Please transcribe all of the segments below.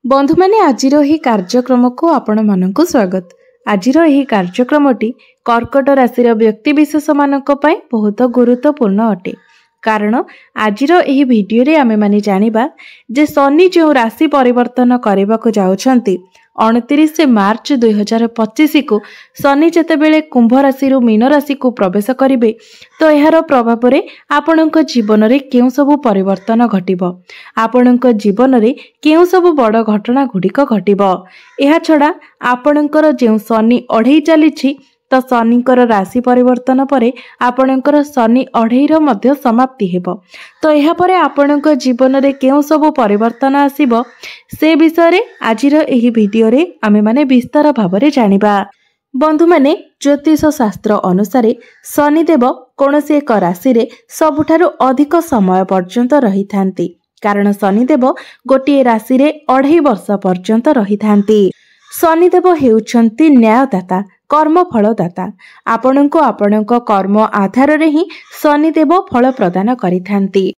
बंधु माने आजिर एही कार्यक्रम को आपण मानकु स्वागत। आजिर एही कार्यक्रमटी कर्कट राशि व्यक्ति विशेष मानक पई बहुत गुरुत्वपूर्ण अटे। कारण आजिर एही वीडियो रे आमे माने जानिबा जे शनि जो राशि परिवर्तन करबा को जाउछंती 29 मार्च 2025 को शनि जेतेबेले कुंभ राशि रु मीन राशि को प्रवेश करिवे तो एहार प्रभाव रे आपणक जीवन रे केउ सब परिवर्तन घटिबो, आपणक जीवन रे केउ सब बड़ घटना गुड़िक घटिबो। एहा छडा आपणकर जे शनि अढ़ई चलीछि तो शनिकर राशि परिवर्तन परे आपणकर शनि अढ़ईर मध्य समाप्ति हेबो। तो एहा परे आपणक जीवन रे केउ सब परिवर्तन आसीबो से विषय रे आजिर एही वीडियो रे आमे माने विस्तार भाबरे जानिबा। बंधु माने ज्योतिष शास्त्र अनुसारे शनिदेव कोनोसी एक राशि रे सबुठारु अधिक समय पर्यंत रही थांती, कारण शनिदेव गोटे राशि रे 2.5 वर्ष पर्यंत रही थांती। शनिदेव हेउछंती न्यायदाता, कर्म फलदाता। आपणको आपणक कर्म आधार रे ही शनिदेव फल प्रदान करिथांती।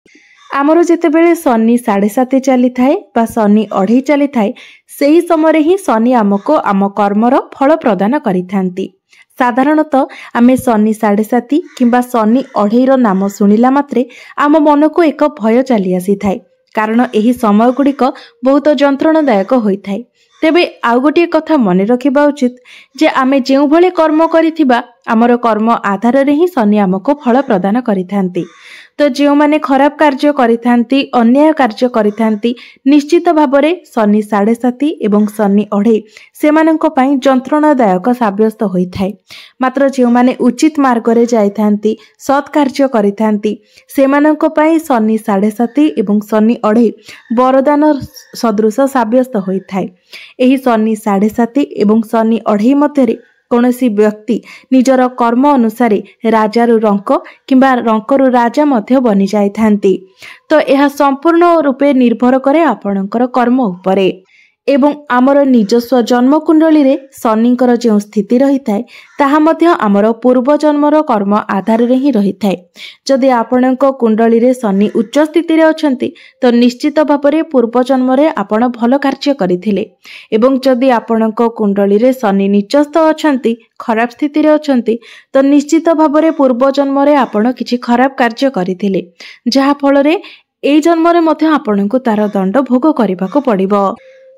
आमर जेतेबेले शनि 7.5 चली थाए बा शनि 2.5 चली थाए सेही समय ही शनि आमको आम कर्मर फल प्रदान करिथांती। साधारणतः आमे शनि 7.5 किंबा शनि 2.5 नाम सुनिला मात्रे आम मन को एक भय चली आसी थाए, कारण एही समय गुड़िक बहुत जंत्रणादायक होइथाए। तेबे आउ गोटे कथा मन रखिबा उचित जे आमे जेउ भले कर्म करिथिबा आमर कर्म आधार रे ही शनि आमको फल प्रदान करिथांती। तो जो माने खराब कार्य करिथांती, अन्याय कार्य करिथांती, निश्चित भाबरे शनि 7.5 एवं शनि 2.5 सेमानंको पई जंत्रणादायक साब्यस्त होइथाय। मात्र जो माने उचित मार्ग रे जाइथांती, सत् कार्य करिथांती सेमानंको पई शनि 7.5 एवं शनि 2.5 वरदान सदृश साब्यस्त होइथाय। एही शनि 7.5 एवं शनि 2.5 मध्यरे कौनसी व्यक्ति निजर कर्म अनुसारे राजारू रंक किंबा रंकरू राजा मध्य बनी जाई थांती। तो यह संपूर्ण रूपे निर्भर करे आपणकर कर्म उपरे एवं आमर निजस्व जन्म कुंडली रे शनिकर जो स्थिति रही थाए ताहा मध्य आमर पूर्व जन्मर कर्म आधार रे ही रही थाए। जदि आपणक कुंडली रे शनि उच्च स्थिति रे अछंती तो निश्चित भाबरे पूर्व जन्म रे आपण भल कार्य करिथिले, एवं जदि आपणक कुंडली रे शनि नीचस्थ अछंती, खराब स्थिति रे अछंती तो निश्चित भाबरे पूर्व जन्म रे आपण किछि खराब कार्य करिथिले, जहा फल रे एई जन्म रे मध्य आपणक तार दंड भोग करिबाको पड़िबो।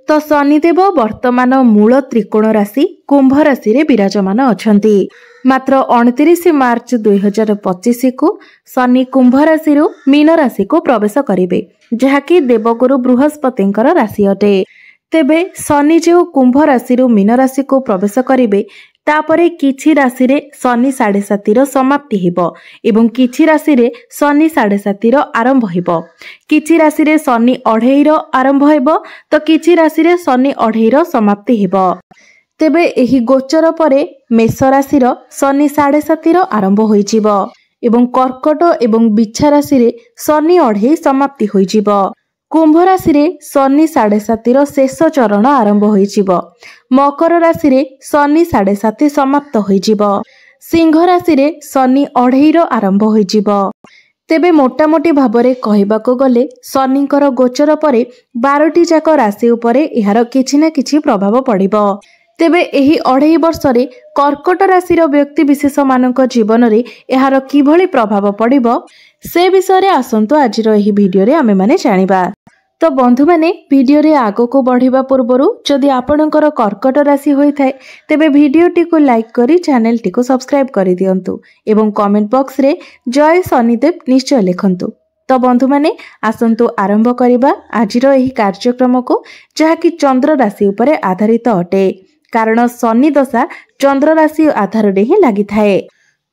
तो शनिदेव वर्तमान मूल त्रिकोण राशि कुंभ राशि रे विराजमान अछंती। मात्र 29 मार्च 2025 को शनि कुंभ राशि रु मीन राशि को प्रवेश करिवे, जहाकि देवगुरु बृहस्पतिंकर राशि अटे। तेबे शनि जो कुंभ राशि रु मीन राशि को प्रवेश करिवे तापरे किछि राशि रे शनि 7.5 रो समाप्ति हेबो एवं किछि राशि रे शनि 7.5 रो आरंभ हेबो। किछि राशि रे शनि 2.5 रो आरंभ हेबो तो किछि राशि रे शनि 2.5 रो समाप्ति हेबो। तेबे एही गोचर परे मेष राशि रो शनि 7.5 रो आरंभ होइजिबो एवं कर्कट एवं बिच्छा राशि रे शनि 2.5 समाप्ति होइजिबो। कुंभ राशि रे शनि 7.5 रो शेष चरण आरंभ होइजिबो। मकर राशि रे शनि 7.5 समाप्त होइजिबो। सिंह राशि रे शनि 2.5 रो आरंभ होइजिबो। तेबे मोटामोटी भाबरे कहिबाको गले शनिकर गोचर परे 12टी जाक राशि उपरे एहार किछि ना किछि प्रभाव पड़िबो। तेबे एही 2.5 वर्ष रे कर्कट राशि रो व्यक्ति विशेष मानक जीवन रे एहार किभଳି प्रभाव पड़िबो से विषय रे आसंतु आजिर एही वीडियो रे आमे माने जानिबा। तो बंधु माने वीडियो रे आगो को बढ़िबा पूर्वरु जदि आपणकर कर्कट राशि होई थाए तेबे वीडियो टी को लाइक करी चैनल टी को सब्सक्राइब करि दियंतु एवं कमेंट बॉक्स रे जय शनिदेव निश्चय लिखंतु। तो बंधु माने आसंतु आरंभ करिबा आजिर एही कार्यक्रम को, जहा कि चंद्र राशि उपरे आधारित अटे, कारण शनि दशा चंद्र राशि आधार रे ही लागि थाए।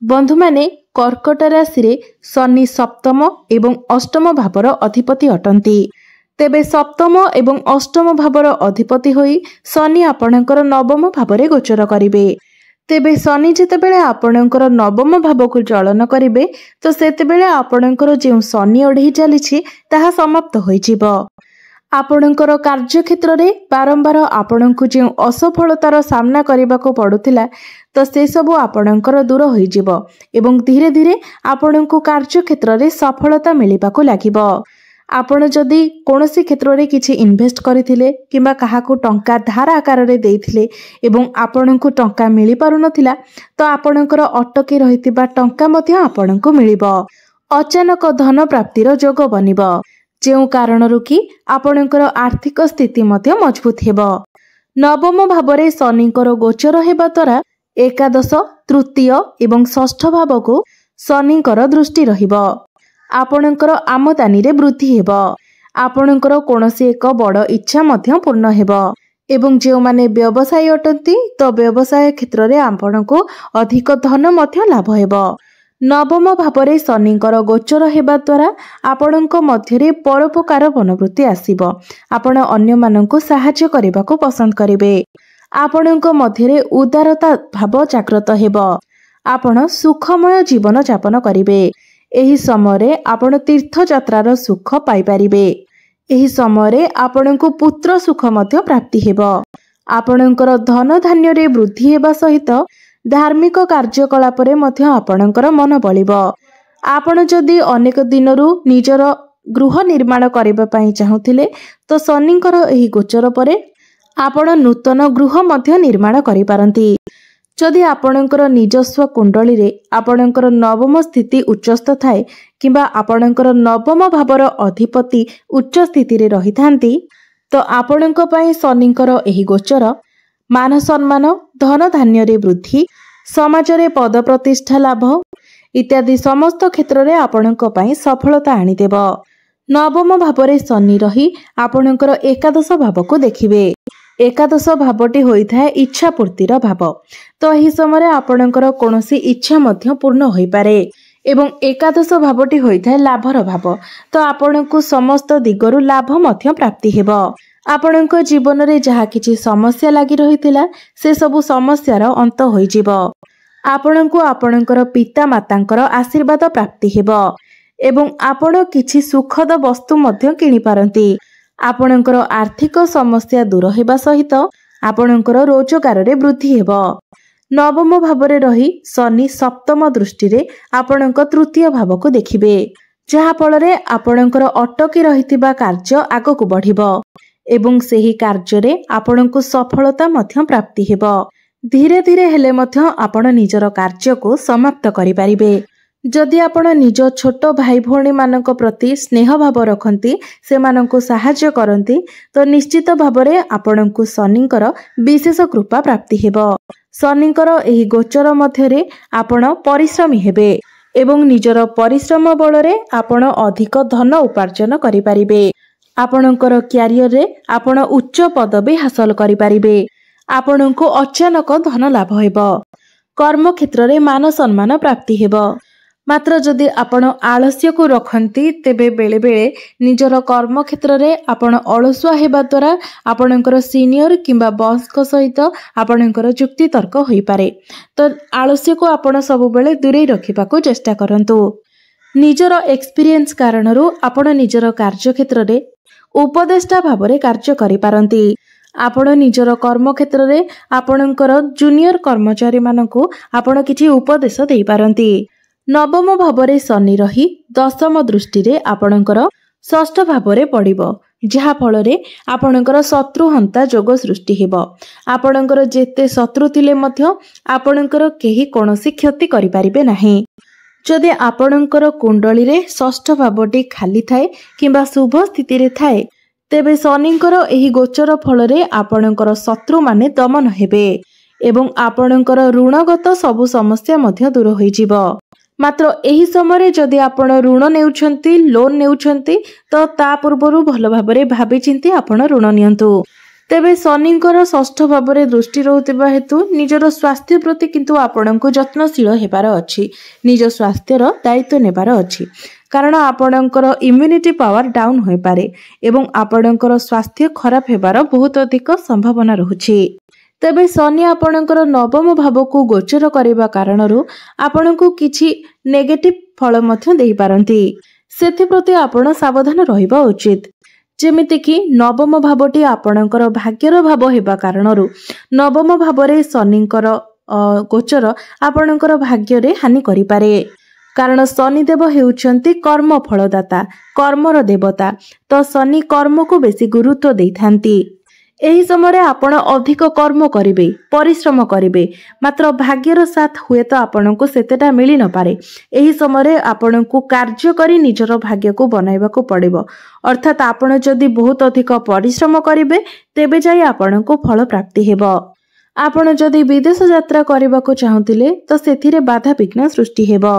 बंधु माने कर्कट राशि रे शनि सप्तम एवं अष्टम भावर अधिपति अटंती। तेबे सप्तम एवं अष्टम भावर अधिपति होई शनि आपणकर नवम भावरे गोचर करिवे। तेबे शनि जेतेबेले आपणकर नवम भाव को चलन करिवे तो सेतेबेले आपणकर जे शनि 2.5 चलीछि ताहा समाप्त होइजिबो। आपणकर कार्य क्षेत्र रे बारंबार आपणकु जे असफलतार सामना करबाको पडुथिला तो से सब आपणकर दूर होइजिबो एवं धीरे धीरे आपणकु कार्य क्षेत्र रे सफलता मिलिबाको लागिबो। आपण जदि कौनसी क्षेत्र में किसी इन्वेस्ट करथिले किंबा काहाकू टंका धार आकार रे देथिले एवं आपणको टंका मिली पारु नथिला तो आपणकर अटकी रहितिबा टंका मध्ये आपणको मिलिबो। अचानक धन प्राप्तिर जोग बनिबो जेउ कारणरू कि आपणकर आर्थिक स्थिति मध्ये मजबूत हेबो। नवम भावरे शनिकर गोचर हेबा द्वारा एकादश तृतीय एवं षष्ठ भाव को शनिकर दृष्टि रहिबो। आपणकर आमदानी रे वृद्धि हेबो। आपणकर कोनोसी एक बड़ इच्छा मध्य पूर्ण हेबो एवं जो माने व्यवसाय अटंती तो व्यवसाय क्षेत्र रे आपणको अधिक धन मध्य लाभ हेबो। नवम भावरे शनिकर गोचर हेबा द्वारा आपणको मध्यरे परोपकार मनोवृत्ति आसीबो। आपण अन्य माननकु सहाय्य करबाको पसंद करिवे। आपणको मध्यरे उदारता भाव जागृत हेबो। आपण सुखमय जीवन यापन करिवे। एही समय आपण तीर्थ यात्रार सुख पाई परिबे। एही समय आपणको पुत्र सुख मध्य प्राप्ति हेबो। आपणकर धन धान्य रे वृद्धि हेबा सहित धार्मिक कार्यकलाप रे मध्य आपणकर मन बलिबो। आपण जदि अनेक दिनरू निजर गृह निर्माण करबा पई चाहुथिले तो शनिकर एही गोचर परे आपण नूतन गृह मध्य निर्माण करि पारंती। जदि आपणकर निजस्व कुंडली रे आपणकर नवम स्थिति उच्चस्थ थाए किंबा आपणकर नवम भावर अधिपति उच्च स्थिति रे रहिथांती तो आपणक पई शनिकर एही गोचर मान सम्मान धन धान्य रे वृद्धि समाज रे पद प्रतिष्ठा लाभ इत्यादि समस्त क्षेत्र रे आपणक पई सफलता आनी देबो। नवम भावरे शनि रही आपणकर एकादश भाव को देखिबे। एकादश भावटी होइथाय इच्छा पूर्तिर भाव तो एही समय आपणकर कोनोसी इच्छा मध्य पूर्ण होई पारे एवं एकादश भावटी होइथाय लाभर भाव तो आपणको समस्त दिगरु लाभ मध्य प्राप्ति हेबो। आपणक जीवन रे जहा किछि समस्या लागि रहितिला से सबु समस्यार अंत होई जिवो। आपणको आपणकर पिता मातांकर आशीर्वाद प्राप्ति हेबो एवं आपण किछि सुखद वस्तु मध्य किनि पारंती। आपणकर आर्थिक समस्या दूर हेबा सहित आपणकर रोजगार रे वृद्धि हेबो। नवम भावरे रही शनि सप्तम दृष्टि रे आपणक तृतीय भाव को देखिबे जहा फल रे आपणकर अटकी रहितिबा कार्य आगकु बढ़िबो एवं सेही कार्य रे आपणको सफलता मध्य प्राप्ति हेबो। धीरे धीरे हेले मध्य आपण निजर कार्य को समाप्त करि पारिबे। जदि आपण निज छोट भाई भौणी मानक प्रति स्नेह भाव रखती से मानक साहाय्य करती तो निश्चित भावरे आपणको शनिकर विशेष कृपा प्राप्ति हेबो। शनिकर एही गोचर मध्यरे आपण परिश्रमी हेबे एवं निजर परिश्रम बलरे आपण अधिक धन उपार्जन करि पारिबे। आपणकर क्यारियर रे आपण उच्च पदवी हासिल करि पारिबे। आपणको अचानक धन लाभ हेबो। कर्म क्षेत्र रे मान सम्मान प्राप्ति हेबो। मात्र जदि आपण आलस्य को रखती तेबे बेले बेले निजर कर्म क्षेत्र रे आपण अलसुआ हेबा द्वारा आपणकर सीनियर किंबा बॉस को सहित आपणकर युक्ति तर्क होई पारे तो आलस्य को आपण सब बेले दूरे रखिबा को चेष्टा करंतु। निजर एक्सपीरियंस कारणरू आपण निजर कार्य क्षेत्र रे उपदेष्टा भाबरे कार्य करि पारंती। आपण निजर कर्म क्षेत्र रे आपणकर जूनियर कर्मचारी मानकू आपण किछि उपदेश देई पारंती। नवम भावरे शनि रही दशम दृष्टि रे आपणकर षष्ठ भावरे पड़िबो जहा फल रे आपणकर शत्रुहंता जोग सृष्टि हेबो। आपणकर जेते शत्रु थिले मध्य आपणकर केही कोनोसी क्षति करि पारिबे नाही। जदि आपणकर कुंडली रे षष्ठ भावटी खाली थाए किंबा शुभ स्थिति रे थाए तेबे शनिकर एही गोचर फल रे आपणकर शत्रु माने दमन हेबे एवं आपणकर ऋणगत सबु समस्या मध्य दूर होई जिवो। मात्र एही समय जदि आपण ऋण नेउछंती लोन नेउछंती तो ता पूर्वरु भल भाबरे भाबी चिंती आपण ऋण नियंतु। तेबे शनिकर षष्ठ भावरे दृष्टि रहउतिबा हेतु निजर स्वास्थ्य प्रति किंतु आपणको यत्नशील हेबार अछि। निज स्वास्थ्यर दायित्व नेबार अछि कारण आपणकर इम्यूनिटी पावर डाउन होई पारे एवं आपणकर स्वास्थ्य खराब हेबार बहुत अधिक संभावना रहुछि। तेबे शनि आपणकर नवम भाव को गोचर करबा कारणरू आपणको किछि नेगेटिव फल मध्य देई पारंती। सेथि प्रति आपण सावधान रहिबा उचित। जेमिति कि नवम भावटी आपणकर भाग्यर भाव हेबा कारणरू नवम भावरे शनिकर गोचर आपणकर भाग्य रे हानि करि पारे। कारण शनिदेव हेउछन्ति कर्म फलदाता कर्मर देवता। तो शनि कर्म को बेसी गुरुत्व देइथांती। एही समय आपण अधिक कर्म करिवे परिश्रम करिवे मात्र भाग्यर साथ हुए तो आपनको सेतेटा मिली न पारे। एही समय आपनको कार्य करी निजर भाग्य को बनाइबाको पड़िबो। अर्थात आपण जदि बहुत अधिक परिश्रम करिवे तेबे जाई आपनको फल प्राप्ति हेबो। आपण जदि विदेश यात्रा करबाको चाहुतिले तो सेथिरे बाधा विघ्न सृष्टि हेबो।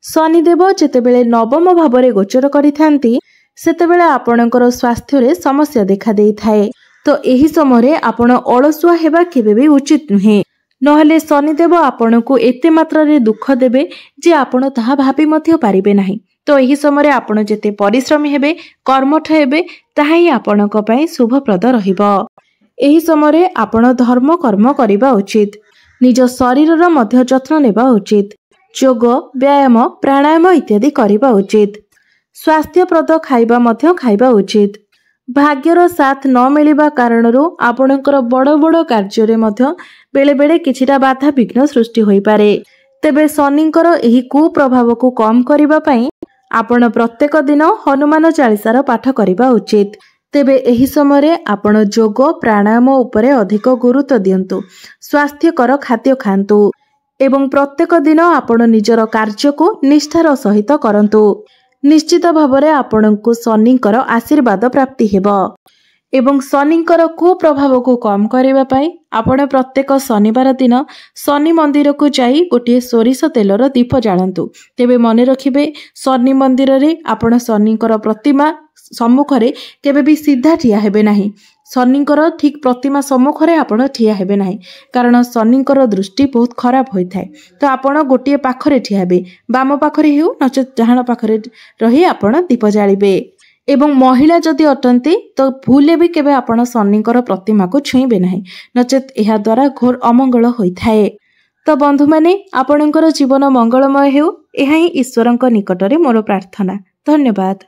शनिदेव जेतेबेले नवम भावरे गोचर करिथांती सेतेबेले आपणकर स्वास्थ्य रे समस्या देखा देइथाए। तो एही समय आपण अलसुआ हेबा केबे भी उचित नुहे, नहले शनिदेव आपणको एते मात्रा रे दुख देबे जे आपण ताहा भाबी मध्य पारिबे नाही। तो एही समय आपण जेते परिश्रमी हेबे कर्मठ हेबे ताहा ही आपणक पई शुभप्रद रहिबो। एही समय आपण धर्म कर्म करिबा उचित, निज शरीरर मध्य जत्न नेबा उचित, योग व्यायाम प्राणायाम इत्यादि करिबा उचित, स्वास्थ्यप्रद खाइबा मध्य खाइबा उचित। भाग्यर साथ न मिलिबा कारणरू आपणकर बड़ बड़ कार्य मध्य बेले बेले किछिटा बाधा विघ्न सृष्टि होई पारे। तेबे शनिकर एही कुप्रभाव को कम करिबा पई आपण प्रत्येक दिन हनुमान चालीसार पाठ करिबा उचित। तेबे एही समय आपण योग प्राणायाम उपरे अधिक गुरुत्व दियंतु, स्वास्थ्यकर खाद्य खांतु एवं प्रत्येक दिन आपण निजर कार्य को निष्ठार सहित करंतु। निश्चित भावरे आपणको शनिकर आशीर्वाद प्राप्ति हेबो। एवं शनिकर कुप्रभाव को कम करिबा पई आपण प्रत्येक शनिवार दिन शनि मंदिर को जाई गोटे सोरिष तेलर दीप जालंतु। तेबे मने रखिबे शनि मंदिर रे आपण शनिकर प्रतिमा सम्मुखरे केबे भी सीधा ठिया हेबे नाही। शनिकर ठीक प्रतिमा सम्मुखरे आपण ठिया हेबे नाही, कारण शनिकर दृष्टि बहुत खराब होई थाए। तो आपण गोटे पाखरे ठिया हेबे, बाम पाखरे हेउ नचेत डाहाण पाखरे रही आपण दीप जालिबे। एवं महिला जदि अटंती तो भूले भी केबे आपण शनिकर प्रतिमा को छुईबे नाही, नचेत एहा द्वारा घोर अमंगल होई थाए। तो बंधु माने आपणकर जीवन मंगलमय हेउ, एहा ही ईश्वरंक निकटरे मोर प्रार्थना। धन्यवाद।